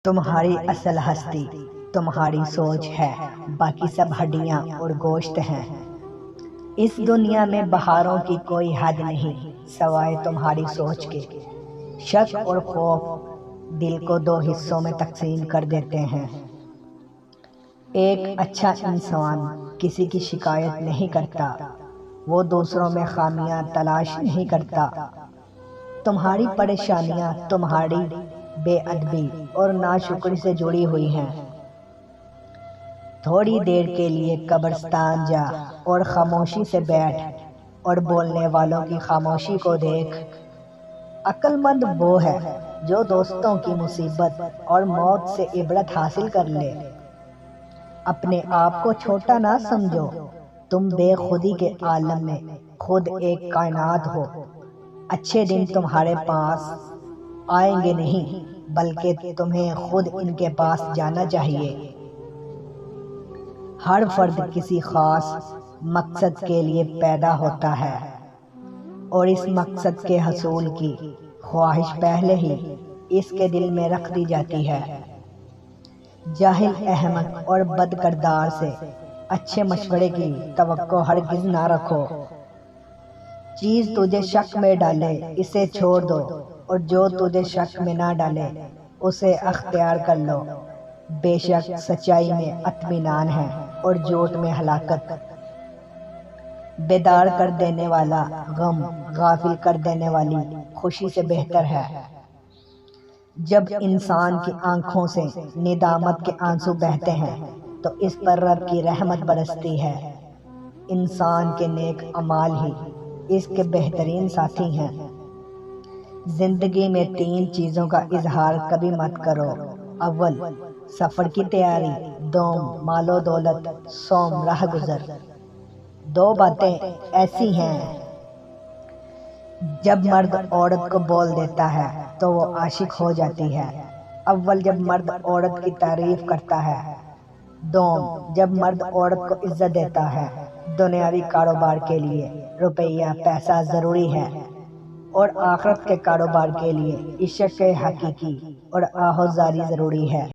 تمہاری اصل ہستی تمہاری سوچ ہے، باقی سب ہڈیاں اور گوشت ہیں۔ اس دنیا میں بہاروں کی کوئی حد نہیں سوائے تمہاری سوچ کے۔ شک اور خوف دل کو دو حصوں میں تقسیم کر دیتے ہیں۔ ایک اچھا انسان کسی کی شکایت نہیں کرتا، وہ دوسروں میں خامیاں تلاش نہیں کرتا۔ تمہاری پریشانیاں تمہاری بے ادبی اور ناشکری سے جڑی ہوئی ہیں۔ تھوڑی دیر کے لیے قبرستان جا اور خاموشی سے بیٹھ اور بولنے والوں کی خاموشی کو دیکھ۔ عقل مند وہ ہے جو دوستوں کی مصیبت اور موت سے عبرت حاصل کر لے۔ اپنے آپ کو چھوٹا نہ سمجھو، تم بے خودی کے عالم میں خود ایک کائنات ہو۔ اچھے دن تمہارے پاس آئیں گے نہیں بلکہ تمہیں خود ان کے پاس جانا چاہیے۔ ہر فرد کسی خاص مقصد کے لیے پیدا ہوتا ہے اور اس مقصد کے حصول کی خواہش پہلے ہی اس کے دل میں رکھ دی جاتی ہے۔ جاہل، احمق اور بد کردار سے اچھے مشورے کی توقع ہرگز نہ رکھو۔ چیز تجھے شک میں ڈالے اسے چھوڑ دو، اور جو تجھے شک میں نہ ڈالے اسے اختیار کر لو۔ بے شک سچائی میں اطمینان ہے اور جھوٹ میں ہلاکت۔ بیدار کر دینے والا غم غافل کر دینے والی خوشی سے بہتر ہے۔ جب انسان کی آنکھوں سے ندامت کے آنسو بہتے ہیں تو اس پر رب کی رحمت برستی ہے۔ انسان کے نیک اعمال ہی اس کے بہترین ساتھی ہیں۔ زندگی میں 3 چیزوں کا اظہار کبھی مت کرو۔ اول، سفر کی تیاری۔ دوم، مال و دولت۔ سوم، راہ گزر۔ 2 باتیں ایسی ہیں جب مرد عورت کو بول دیتا ہے تو وہ عاشق ہو جاتی ہے۔ اول، جب مرد عورت کی تعریف کرتا ہے۔ دوم، جب مرد عورت کو عزت دیتا ہے۔ دنیاوی کاروبار کے لیے روپیہ پیسہ ضروری ہے، اور آخرت کے کاروبار کے لیے عشق حقیقی اور آہوازاری ضروری ہے۔